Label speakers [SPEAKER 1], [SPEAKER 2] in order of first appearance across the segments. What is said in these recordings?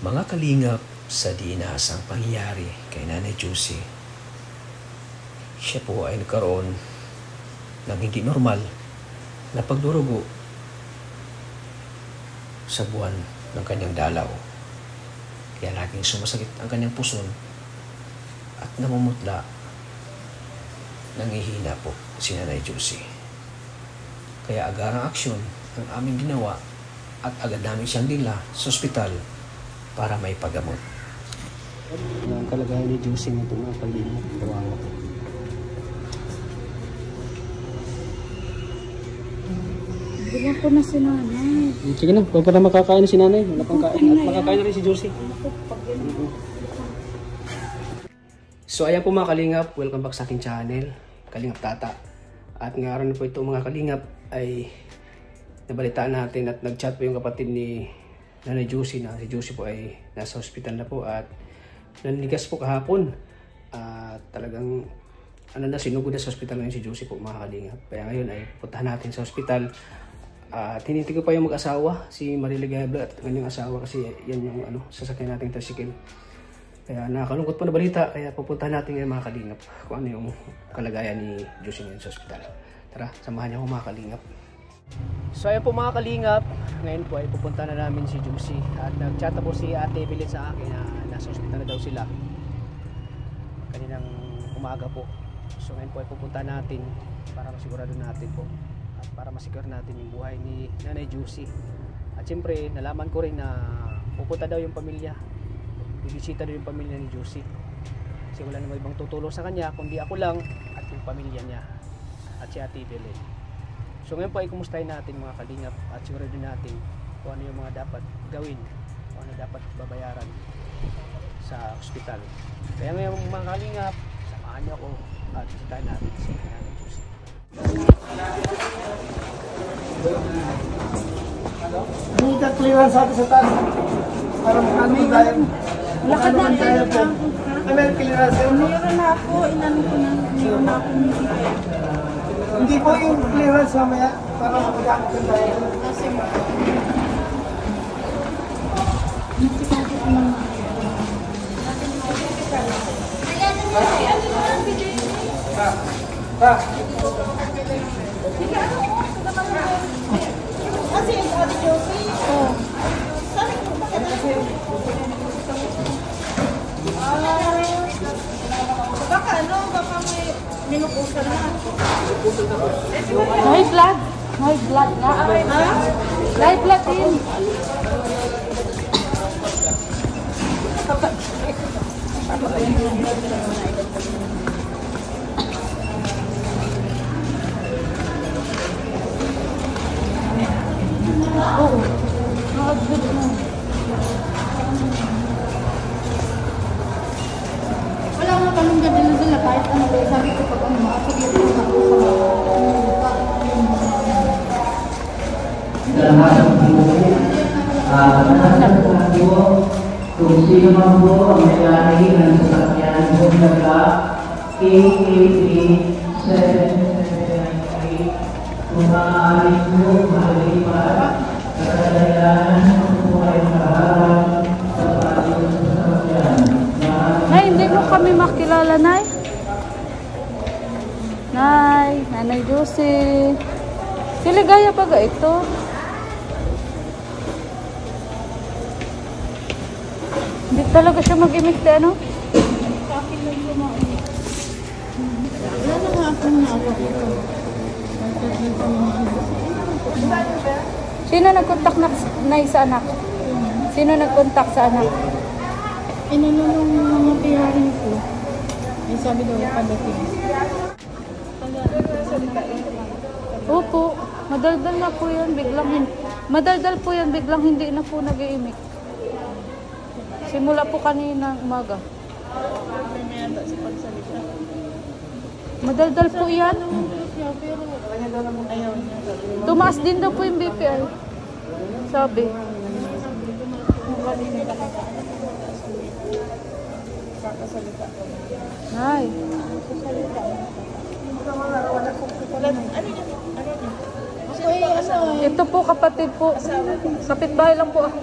[SPEAKER 1] Mga kalingap, sa di inaasang pangyayari kay Nanay Josie, siya po ay nagkaroon ng hindi normal na pagdurugo sa buwan ng kanyang dalaw. Kaya laging sumasakit ang kanyang puson at namumutla, nangihina po si Nanay Josie. Kaya agarang aksyon ang aming ginawa at agad namin siyang dila sa ospital para may paggamot.
[SPEAKER 2] Ang kalagayan ni Josie na ito mga kalingap, kawawa po.
[SPEAKER 3] Bigyan ko na si nanay.
[SPEAKER 2] Sige na, huwag pa na makakain si nanay. Wala pang kain. At makakain na rin si Josie. So ayan po mga kalingap, welcome back sa aking channel, Kalingap Tata. At ngayon po ito mga kalingap ay nabalitaan natin at nag-chat po yung kapatid ni Nanay Josie na si Josie po ay nasa hospital na po at nanligas po kahapon. Talagang sinugod na sa hospital ngayon si Josie po mga kalingap. Kaya ngayon ay puntahan natin sa hospital. Tinitig ko pa yung mag-asawa, si Marilia Gabriel at ang kanyang asawa kasi yan yung sasakyan nating tricycle. Kaya nakakalungkot po na balita, kaya pupuntahan natin ngayon mga kalingap kung ano yung kalagayan ni Josie ngayon sa hospital. Tara, samahan niyo ako mga kalingap. So ayan po mga kalingap, ngayon po ay pupunta na namin si Josie at nag-chat po si Ate Evelyn sa akin na nasa hospital na daw sila kaninang umaga po. So ngayon po ay pupunta natin para masigurado natin po at para masigurado natin yung buhay ni Nanay Josie. At siyempre nalaman ko rin na pupunta daw yung pamilya, bibisita daw yung pamilya ni Josie kasi wala namang ibang tutulong sa kanya kundi ako lang at yung pamilya niya at si Ate Evelyn. So ngayon po ay kumustahin natin mga kalingap at siguro din natin kung ano yung mga dapat gawin, kung ano dapat babayaran sa ospital. Kaya ngayon mga kalingap, samahan niyo ako at bisitahin natin si Nanay Josie.
[SPEAKER 4] Hindi ka clearance sa atin sa taas. Para makano tayo.
[SPEAKER 3] Lakad na tayo
[SPEAKER 4] po. May clearance yun.
[SPEAKER 3] Meron na ako, ilan ko na, meron na ako.
[SPEAKER 4] Hindi po yung clearance mamaya para makagamit tayo.
[SPEAKER 3] Kasi
[SPEAKER 4] Kasi yung Ate Josie. Baka may minukusan na.
[SPEAKER 3] high blood. High blood na. High blood din. Oo. Nakagod na. Wala nga panong ganda na sila kahit ano. Sabi ko pag makasagit ko na ako
[SPEAKER 5] kung sino man po ang may-ari ng sasakyan po nagka KKP773 kung maaari po mahalipat sa kadayanan po ay makaharap sa payo ng sasakyan.
[SPEAKER 3] Nay, hindi mo kami makilala, Nay. Nay, Nanay Josie. Siligaya pa ga ito? Hindi talaga siya mag-imik na ano? Wala na nga akong naawak ito. Sino nag-contact na sa anak? Sino nag-contact sa anak? Inanong mga piyarin ko. Ay sabi daw padating. Opo, madaldal na po yan, madaldal po yan, biglang hindi na po nag-iimik. Simula po kanina umaga. Madaldal po yan. Tumaas din daw po yung BPI. Sabi. Ay. Ito po kapatid po. Kapitbahay lang po ako.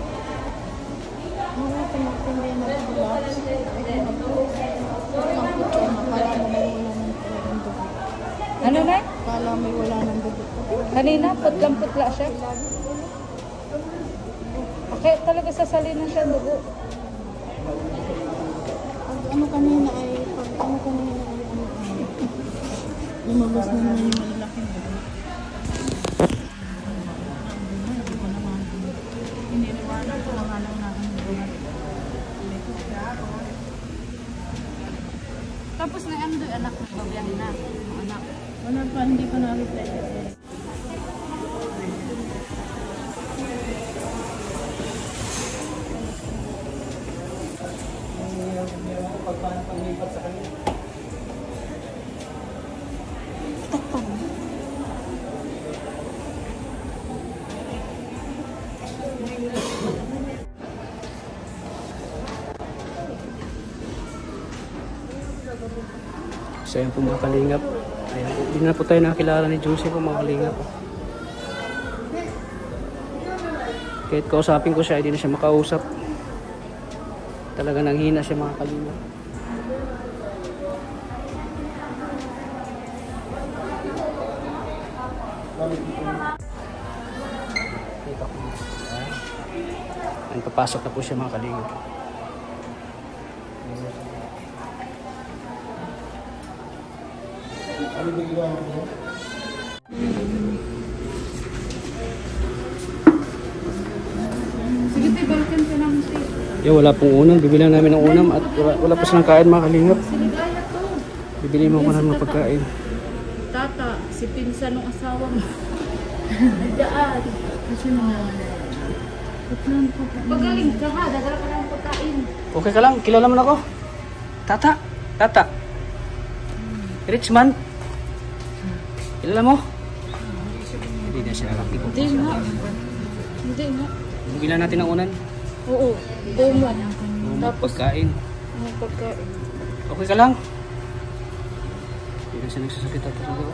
[SPEAKER 3] Mga tumatindi na bulat. Kala mo may wala ng dugo.
[SPEAKER 6] Ano na?
[SPEAKER 3] Kala may wala ng dugo.
[SPEAKER 6] Kanina, putlang-putla siya. Okay, talaga sasalinan siya ang dugo.
[SPEAKER 3] Pag ano kanina ay lumabas na naman yung malaking dugo. Iniiwanan ko lang alam natin dugo.
[SPEAKER 6] Tapos na ano doon, anak mo, babiyahin na. Anak.
[SPEAKER 3] Wala pa, hindi pa na-reply.
[SPEAKER 5] Paglipat sa kanila.
[SPEAKER 2] So ayan po mga kalingap. Ayan, hindi na po tayo nakilala ni Juicy po mga kalingap. Kahit kausapin ko siya, hindi na siya makausap. Talaga nanghina siya mga kalingap. Ayan, papasok na po siya mga kalingap.
[SPEAKER 3] Sige, tayo, balikan ka lang.
[SPEAKER 2] Yo, wala pong unam. Bibili namin ng unam at wala pa silang kain mga kalingap. Bibili mo ko na mga pagkain.
[SPEAKER 3] Tata, si pinsan ng asawa mo. Daan. Kasi nawala.
[SPEAKER 6] Pagaling ka ha, dadala ka ng pagkain.
[SPEAKER 2] Okay ka lang? Kilala mo na ako? Tata? Tata? Richman? Kilala mo? Hindi na siya nakakita.
[SPEAKER 6] Hindi nga. Hindi nga.
[SPEAKER 2] Bibili natin ng unan.
[SPEAKER 6] Oo. Bumo.
[SPEAKER 2] Tapos pagkain.
[SPEAKER 6] Ang pagkain.
[SPEAKER 2] Okay ka lang? Hindi na siya nagsasakit at talaga.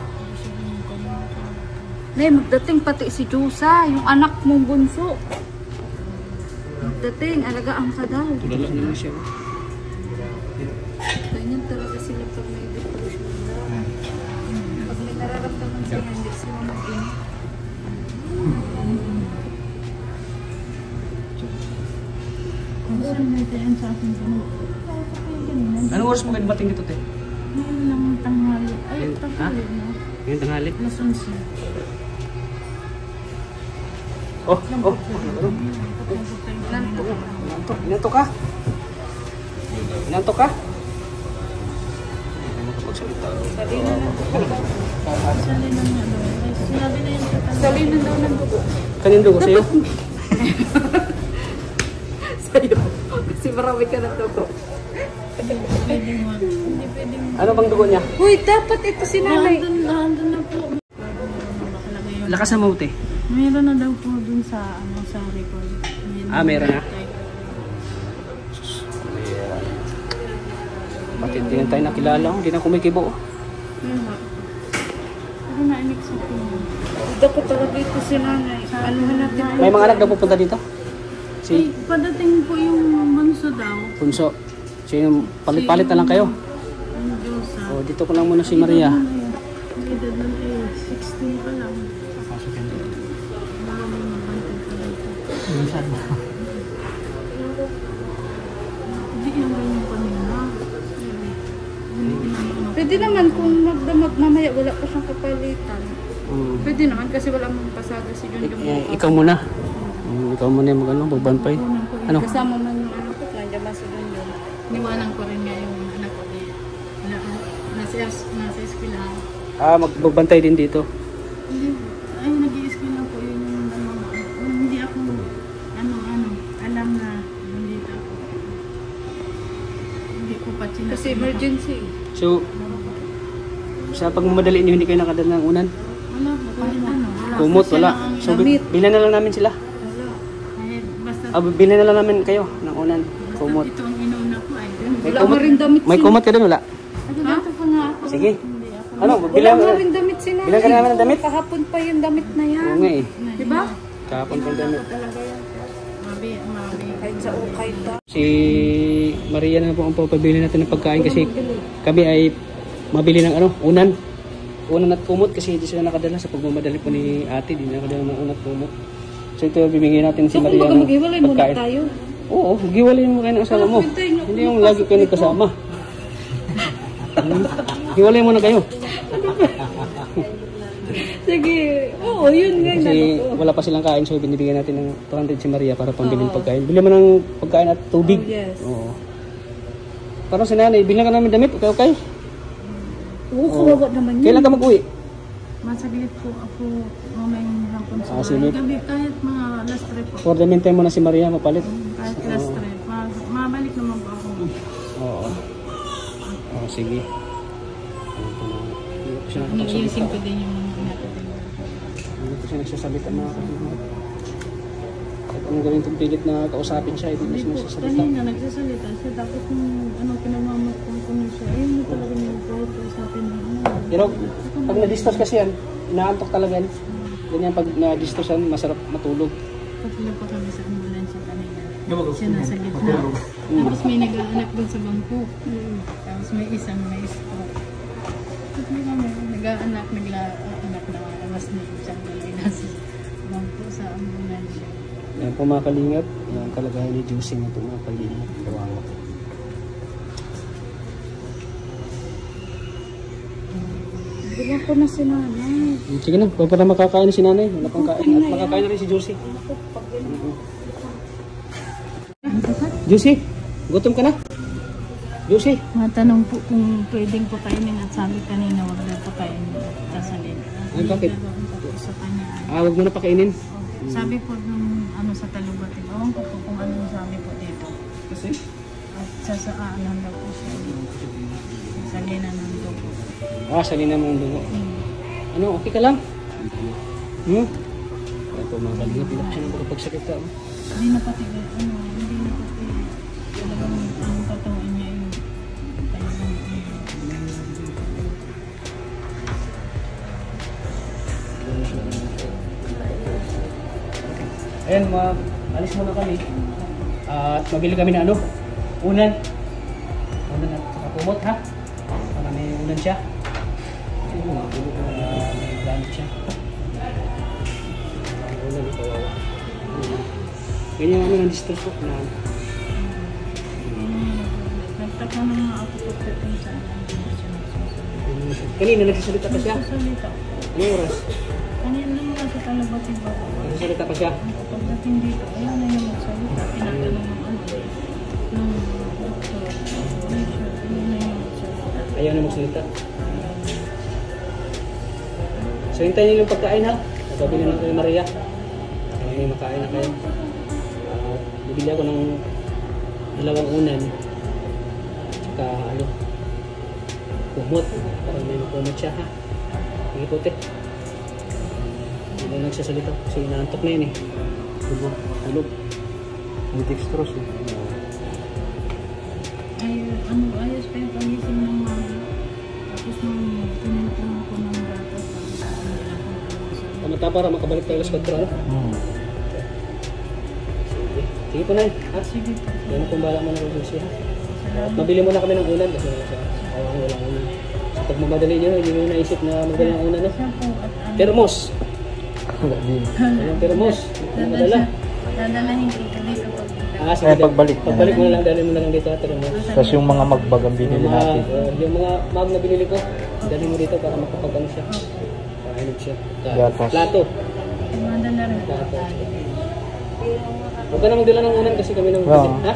[SPEAKER 6] Nay, magdating pati si Jusa, yung anak mong bunso. Magdating, alagaan ka daw.
[SPEAKER 2] Tulala naman siya.
[SPEAKER 6] Ganyan talaga sila pag may depression daw. Pag may nararamdaman sila, hindi sila mag-init.
[SPEAKER 3] Kung saan may tayan sa akin.
[SPEAKER 2] Anong oras mo kayo dumating dito, te?
[SPEAKER 3] Ngayon lang
[SPEAKER 6] ng tanghali. Ay, tanghali na.
[SPEAKER 2] Ngayon tanghali.
[SPEAKER 6] Alas 11.
[SPEAKER 2] Oh. Inantok ka? Inantok ka?
[SPEAKER 6] Salinan niya daw. Ay, sinabi na yun sa tanghali.
[SPEAKER 3] Salinan daw ng dugo.
[SPEAKER 2] Kanin dugo sa'yo?
[SPEAKER 3] Sa'yo. Kasi marami ka na dugo.
[SPEAKER 6] Hindi pwedeng wag. Hindi pwedeng.
[SPEAKER 2] Ano bang dugo niya?
[SPEAKER 3] Uy, dapat ito si nanay.
[SPEAKER 6] Nandun na po. Nakalagay yun.
[SPEAKER 2] Lakas na mabuti.
[SPEAKER 6] Meron na daw po dun sa sa record.
[SPEAKER 2] Meron na? Bakit hindi na tayo nakilala? Hindi na kumikibo.
[SPEAKER 6] Pero nainig sa pinya.
[SPEAKER 3] Dapat talaga ito si nanay. Ano natin?
[SPEAKER 2] May mga anak na pupunta dito?
[SPEAKER 6] Ay,
[SPEAKER 2] Si
[SPEAKER 6] padating po yung bunso daw.
[SPEAKER 2] Punso. Sino, palit-palit na lang kayo.
[SPEAKER 6] Ang Diyosa.
[SPEAKER 2] O, dito ko lang muna si Maria.
[SPEAKER 6] Ang edad nun ay 16 pa lang. Marami mabantay pa dito. Hindi yung ganyan kanina.
[SPEAKER 3] Pwede naman kung magdamag mamaya wala pa siyang kapalitan. Pwede naman kasi wala mong pasaga si Junjun.
[SPEAKER 2] Ikaw muna. Ikaw muna yung mag-ano, magbanpay. Ano?
[SPEAKER 3] Kasama man yung ano ko, nandiyan ba si Junjun.
[SPEAKER 6] Niwanan ko rin nga yung anak ko. Nasa eskwelahan.
[SPEAKER 2] Magbantay din dito.
[SPEAKER 6] Hindi, ay nag-i-eskwela po yun yung hindi ako alam na nandito ako. Hindi ko pa chinas.
[SPEAKER 3] Kasi emergency.
[SPEAKER 2] So, sa pagmamadali niyo, hindi kayo nakadala ng unan?
[SPEAKER 6] Wala po, kahit ano.
[SPEAKER 2] Kumot, wala. So,
[SPEAKER 3] damit.
[SPEAKER 2] bilhan na lang namin sila.
[SPEAKER 6] Kahit basta
[SPEAKER 2] Bilhan na lang namin kayo ng unan. Kumot.
[SPEAKER 6] ito ang inuna ko ay.
[SPEAKER 3] Wala mo rin damit
[SPEAKER 2] May kumot ka doon, wala?
[SPEAKER 6] Dito pa nga ako.
[SPEAKER 2] Sige.
[SPEAKER 6] Hindi ako.
[SPEAKER 2] Ano,
[SPEAKER 3] Wala
[SPEAKER 2] bilang
[SPEAKER 3] mo rin damit si nanay.
[SPEAKER 2] Bilang ka namin ng damit?
[SPEAKER 3] Kahapon pa yung damit na yan.
[SPEAKER 2] Oo nga eh.
[SPEAKER 3] Diba?
[SPEAKER 2] Kahapon pa yung damit.
[SPEAKER 3] Talaga yan.
[SPEAKER 6] Mabi.
[SPEAKER 3] Kahit sa ukay ta.
[SPEAKER 2] Si Maria na po ang papabili natin ng pagkain kasi kami ay mabili ng unan. Unan at kumot kasi hindi sila nakadala sa pagmamadali po ni ate. Hindi nakadala ng unan at kumot. So ito bibigyan natin si
[SPEAKER 3] So kung
[SPEAKER 2] Maria
[SPEAKER 3] baga
[SPEAKER 2] ng
[SPEAKER 3] maghiwalay muna
[SPEAKER 2] pagkain.
[SPEAKER 3] tayo.
[SPEAKER 2] Oo, giwalayin mo kayo ng asawa mo. Hindi yung lagi kayo nagkasama. Hiwalay muna kayo.
[SPEAKER 3] Sige. Oo, yun nga.
[SPEAKER 2] Kasi wala pa silang kain so binibigyan natin ng 200 si Maria para pambili ng pagkain. Bili mo ng pagkain at tubig.
[SPEAKER 3] Oh, yes.
[SPEAKER 2] Oo. Parang si nanay, bilhan ka namin damit. Okay?
[SPEAKER 3] Oo, kawawa naman yun.
[SPEAKER 2] Kailan ka mag-uwi?
[SPEAKER 6] Masaglit po ako mamayang hapon sa
[SPEAKER 2] sige.
[SPEAKER 6] gabi. Kahit mga last trip po.
[SPEAKER 2] For the meantime mo na si Maria mapalit.
[SPEAKER 6] Kahit last trip. Mabalik naman po ako.
[SPEAKER 2] Oo. Oo, sige. Hindi ko siya
[SPEAKER 6] Iniising ko din yung natin.
[SPEAKER 2] Hindi ko siya nagsasalita mga kapatid. At ang galing kong pilit na kausapin siya, hindi na siya nagsasalita.
[SPEAKER 6] Kanina nagsasalita siya. Tapos nung pinamamatang ko niya siya, ayun mo talaga yung kausapin na
[SPEAKER 2] Pero pag na-distorce kasi yan, inaantok talaga yan. Ganyan pag na-distorce yan, masarap matulog.
[SPEAKER 6] Patulog pa kami sa ambulance kanina. Siya nasa gitna. Tapos may nag-aanak doon sa bangko. Tapos may isang may stroke. Tapos may kami nag-aanak, nag-aanak na awas ni isang nalay nasa bangko sa ambulance.
[SPEAKER 2] Yan po mga kalingap, yung kalagayan ni Juicy na ito mga kalingap. Kawawa.
[SPEAKER 3] Bilang ko na si nanay.
[SPEAKER 2] Sige na, para makakain na si nanay. Wala pang kain. At makakain na rin si Juicy. Juicy, gutom ka na? Juicy.
[SPEAKER 6] Matanong po kung pwedeng pakainin at sabi kanina wag daw pakainin kasalin.
[SPEAKER 2] Ay, bakit?
[SPEAKER 6] Po sa kanya.
[SPEAKER 2] Huwag mo na pakainin.
[SPEAKER 6] Sabi po nung sa talubatin, ewan ko po kung ano sabi po dito.
[SPEAKER 2] Kasi?
[SPEAKER 6] At sasaanan daw po siya. Salinan ng dugo.
[SPEAKER 2] Salina mong dugo. Ano, okay ka lang? Ito mga kalingap, hindi ko siya nakapagsalita.
[SPEAKER 6] Hindi na pati, hindi na pati talagang ang katawan niya yung talagang
[SPEAKER 2] Ayan, alis muna kami. At mabili kami na unan. Unan at saka kumot ha. Para may unan siya. May gamit siya. Unan, kawawa. Ganyan ng distress ko na.
[SPEAKER 6] nagtaka na nga ako po sa
[SPEAKER 2] mo siya. Kanina nagsasalita pa siya.
[SPEAKER 6] Salita.
[SPEAKER 2] Anong oras?
[SPEAKER 6] Kanina lang nasa talabas-iba.
[SPEAKER 2] Nagsasalita pa siya.
[SPEAKER 6] Pagdating dito, ayaw na yung magsalita. Tinatanong ng doktor. Ay, sure, ayaw na yung magsalita.
[SPEAKER 2] Ayaw na magsalita. So hintayin niyo yung pagkain ha. Sabi na kay Maria. May makain na kayo. Bibili ako ng 2 unan. Tsaka kumot. Para may makumot siya ha. Sige puti. Hindi na nagsasalita. Kasi inaantok na yun eh. Tulog. Ang dextrose eh.
[SPEAKER 6] Ayos pa yung pagising ng mama. Tapos nung tinutulong ko ng gatas.
[SPEAKER 2] Tamata para makabalik tayo sa 4 ano? Sige po na yun.
[SPEAKER 6] Sige po.
[SPEAKER 2] Yan kung bala mo na ng susi ha. At mabili muna kami ng unan kasi wala unan. So, pag mamadali nyo, hindi nyo naisip na magbili ng unan no?
[SPEAKER 6] Siya po at
[SPEAKER 2] Termos! Yung termos. Madala.
[SPEAKER 6] dadalahin ko dito pag
[SPEAKER 2] Sige,
[SPEAKER 5] pagbalik.
[SPEAKER 2] Pagbalik mo na lang, dali mo na lang dito at termos.
[SPEAKER 5] Tapos yung mga magbag ang binili natin.
[SPEAKER 2] Yung mga mag na binili ko, dali mo dito para makapagano siya. Pakainod siya.
[SPEAKER 5] Gatas.
[SPEAKER 2] Plato.
[SPEAKER 6] madala rin po.
[SPEAKER 2] Plato. Huwag ka na magdala ng unan kasi kami ng ha?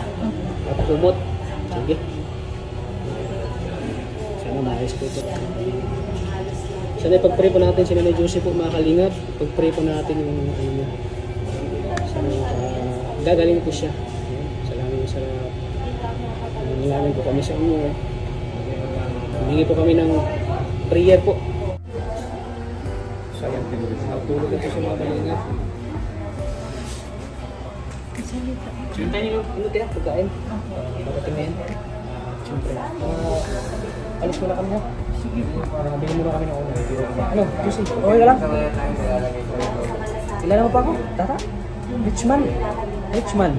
[SPEAKER 2] At kumot. Sige. Sana maayos po ito. Sana ipag-pray po natin si Nanay Josie po mga kalingap. Pag-pray po natin yung sana gagaling po siya. Salamin sa nangyayari po kami sa inyo. Humingi po kami ng prayer po. Sayang tulog ito sa mga kalingap.
[SPEAKER 6] Salita.
[SPEAKER 2] Sintayin niyo yung tayo, pagkain. Marating na yan. Siyempre. Alis mo na kami ha.
[SPEAKER 6] Sige po.
[SPEAKER 2] Bigyan mo na kami ng una. Ano, Josie? Okay ka lang? Kilala mo pa ako? Tata? Richman. Richman.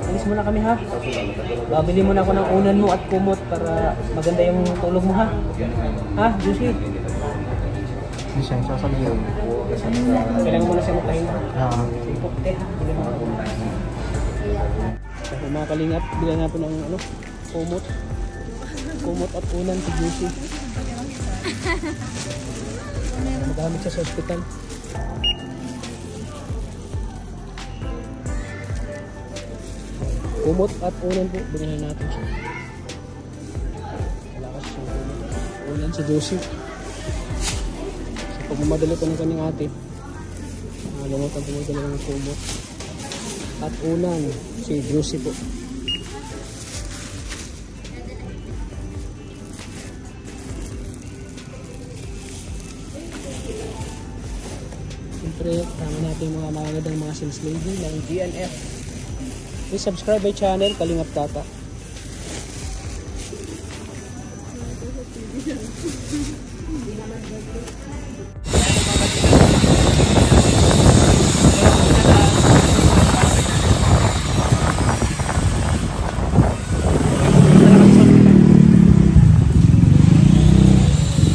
[SPEAKER 2] Alis mo na kami ha. Babili mo na ako ng unan mo at kumot para maganda yung tulog mo ha. Ha, Josie?
[SPEAKER 5] Hindi siya sasabihin.
[SPEAKER 2] Kailangan mo na siya magpahinga. Sige po, te. So, mga kalingap, bilan na po ng kumot at unan si Josie. Magamit siya sa ospital. Kumot at unan po, bilhin natin siya. Wala kasi siyang kumot at unan si Josie. So, pag mamadali po ng kanyang ate, nagamutan po magdala ng kumot at unan si Josie po. Siyempre, tama natin yung mga magagandang mga sales lady ng GNF. Please subscribe my channel, Kalingap Tata.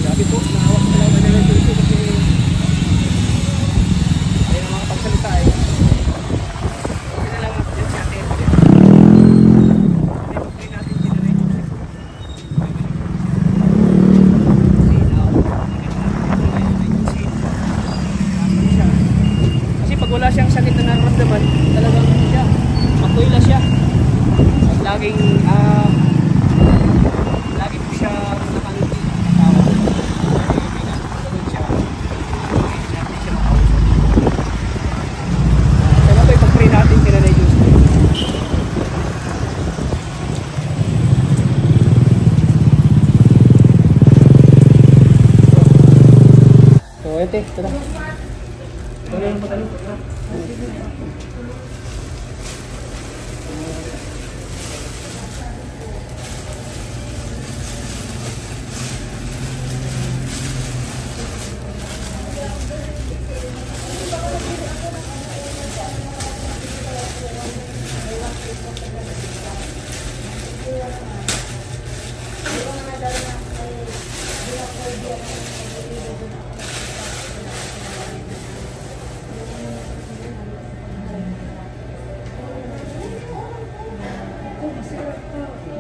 [SPEAKER 2] Grabe po, nahawak ko lang na lang dito kasi ayun ang mga pagsalita eh. Okay na lang natin si ate. Hindi natin sinunay. Kasi pag wala siyang sakit na nararamdaman, talagang siya, matuyla siya. At laging lagi po siya nakangiti. Sana ba ipag-pray natin sila na Diyos? So, ete, tara. Tara yung matalo.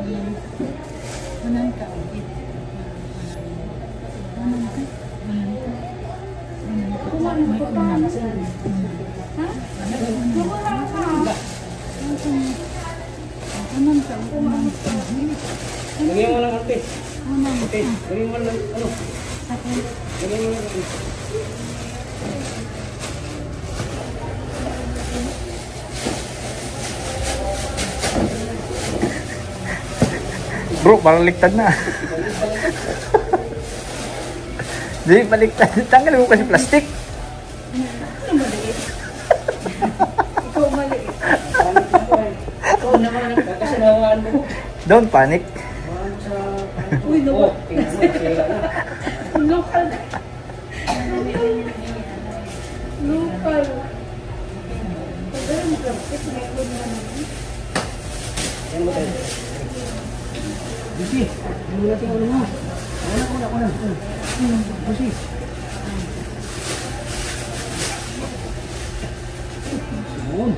[SPEAKER 2] Lagyan mo lang ate. Ate, lagyan mo lang ano? Lagyan mo lang ate.
[SPEAKER 5] Bro, parang liktad na. Di, baliktad. Tanggalin mo kasi plastic.
[SPEAKER 3] Ikaw maliit.
[SPEAKER 2] Ikaw naman, kasinawaan mo.
[SPEAKER 5] Don't panic.
[SPEAKER 3] Uy,
[SPEAKER 2] Oh, tingnan mo, sira na.
[SPEAKER 3] Local. Local.
[SPEAKER 2] Yan mo tayo. Busi, ano natin ulo mo? Una. Busi. Simon.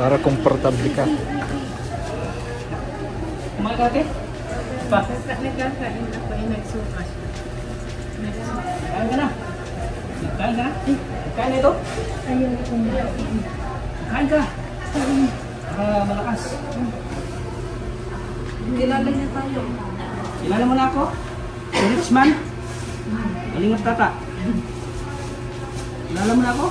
[SPEAKER 5] Para komportable ka.
[SPEAKER 2] Kumain ka ate? Pa,
[SPEAKER 6] Nagkakain ako ay nagsuka siya.
[SPEAKER 2] kain ka na. Kain ka na? Kain na ito?
[SPEAKER 6] Ayaw kong
[SPEAKER 2] Kain ka. Para malakas.
[SPEAKER 3] Kilala niya tayo.
[SPEAKER 2] Kilala mo na ako? Si Richman? Kalingap tata. Kilala mo na ako?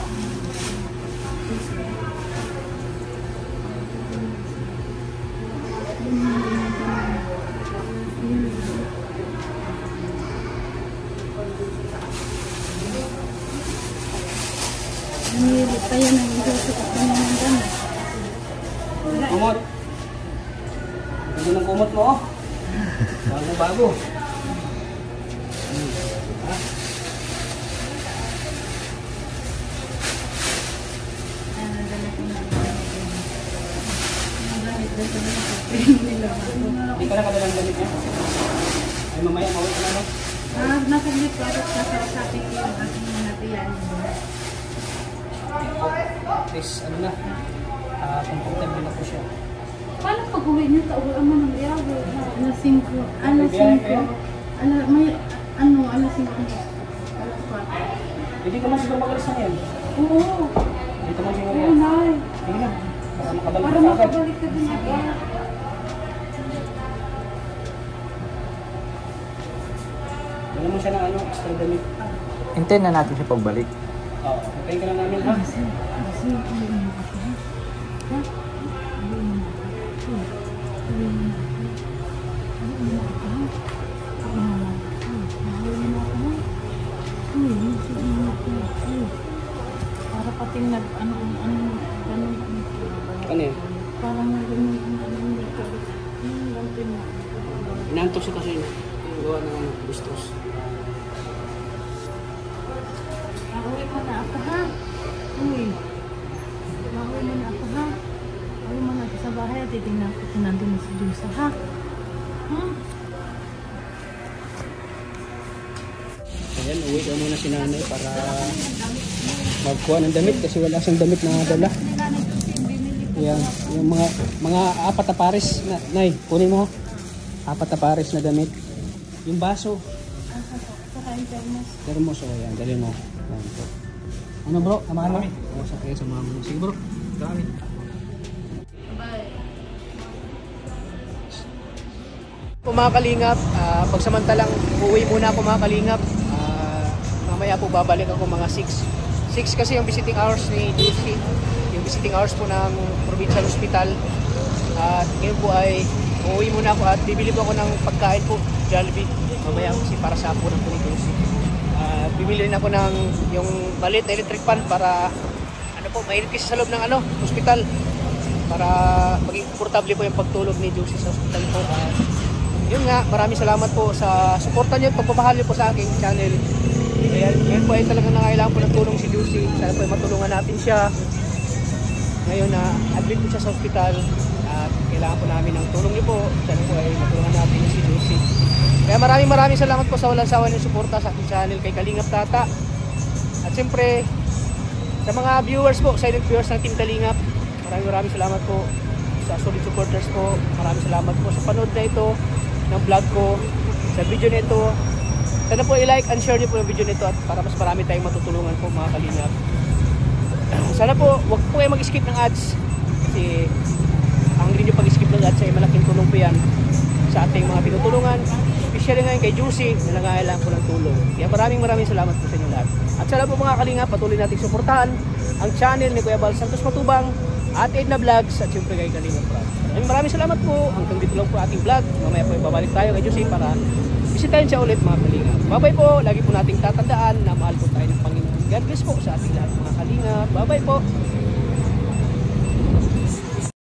[SPEAKER 6] Nahirap kaya nang isusok ako ng gamit.
[SPEAKER 2] Kumot. Hindi ng kumot mo, oh. Bago-bago. Hindi ka na kadalang damit niya. Ay mamaya mawit ka na, no?
[SPEAKER 6] Nakaglit ko at kasasabi ko yung aking mga tiyan.
[SPEAKER 2] At least, ano na, comfortable na po siya.
[SPEAKER 3] Paano pag-uwi niyo? Taulan mo ng biyahe.
[SPEAKER 6] Alas 5. Alas 5. May alas 5. Alas 4.
[SPEAKER 2] Hindi ka man siguro magalis na yan.
[SPEAKER 3] Oo.
[SPEAKER 2] Dito man siguro
[SPEAKER 3] Oo,
[SPEAKER 2] yan.
[SPEAKER 3] Nay.
[SPEAKER 2] Sige na, para makabalik
[SPEAKER 3] Para
[SPEAKER 2] ka agad.
[SPEAKER 3] makabalik ka din agad.
[SPEAKER 2] Wala mo siya ng ano, extra damit.
[SPEAKER 5] Hintayin na natin siya pagbalik.
[SPEAKER 2] Oo, hintayin ka lang namin, ha?
[SPEAKER 6] Para pating ganun.
[SPEAKER 2] Ano yun?
[SPEAKER 6] Parang ganun.
[SPEAKER 2] Inantok siya kasi yung gawa ng ano, gustos.
[SPEAKER 6] Mahuwi mo na ako ha. Uy. Mahuwi mo na ako ha. Mahuwi mo na ako sa bahay at titignan ko kung nandun na si Jusa ha. Ha?
[SPEAKER 2] Ayan, uwi ka muna si nanay para magkuha ng damit kasi wala siyang damit na dala. Ayan, yung mga apat na pares. Nay, kunin mo ha. Apat na pares na damit. Yung baso. Termos. O yan, dali mo. Yan po. Ano bro? Samahan mo? O, sakay sa mga mo. Sige bro. Kami.
[SPEAKER 1] Po mga kalingap, pagsamantalang uuwi muna ako mga kalingap. Mamaya po babalik ako mga 6 kasi yung visiting hours ni Juicy, yung visiting hours po ng provincial hospital. At ngayon po ay uuwi muna ako at bibili po ako ng pagkain po, Jollibee, mamaya kasi para sa po ng Juicy. Bibili rin ako ng yung balit electric fan para ano po, mainit kasi sa loob ng ano, hospital, para maging komportable po yung pagtulog ni Juicy sa hospital po. Yun nga, maraming salamat po sa suporta nyo at pagpapahal nyo po sa aking channel. Ngayon po ay talagang nangailangan po ng tulong si Juicy. Sana po ay matulungan natin siya. Ngayon na admit po siya sa hospital at kailangan po namin ng tulong niyo po. Sana po ay matulungan natin si Juicy. Kaya maraming salamat po sa walang sawa ng suporta sa aking channel kay Kalingap Tata. At siyempre sa mga viewers po, silent viewers ng Team Kalingap, maraming salamat po. sa solid supporters po. Maraming salamat po sa panood na ito ng vlog ko, sa video na ito. Sana po i-like and share niyo po yung video nito at para mas marami tayong matutulungan po mga kalingap. Sana po wag po kayo mag-skip ng ads kasi ang hindi nyo pag-skip ng ads ay malaking tulong po yan sa ating mga tinutulungan, especially ngayon kay Juicy na nangangailangan po ng tulong. Kaya maraming salamat po sa inyo lahat. At sana po mga kalingap, patuloy nating suportahan ang channel ni Kuya Bal Santos Matubang, Ate Edna Vlogs at siyempre kay Kalingap Rob. Maraming salamat po. Hanggang dito lang po ating vlog. Mamaya po babalik tayo kay Juicy para bisitahin siya ulit mga kalingap. Bye-bye po. Lagi po nating tatandaan na mahal po tayo ng Panginoon. God bless po sa ating lahat mga kalingap. Bye-bye po.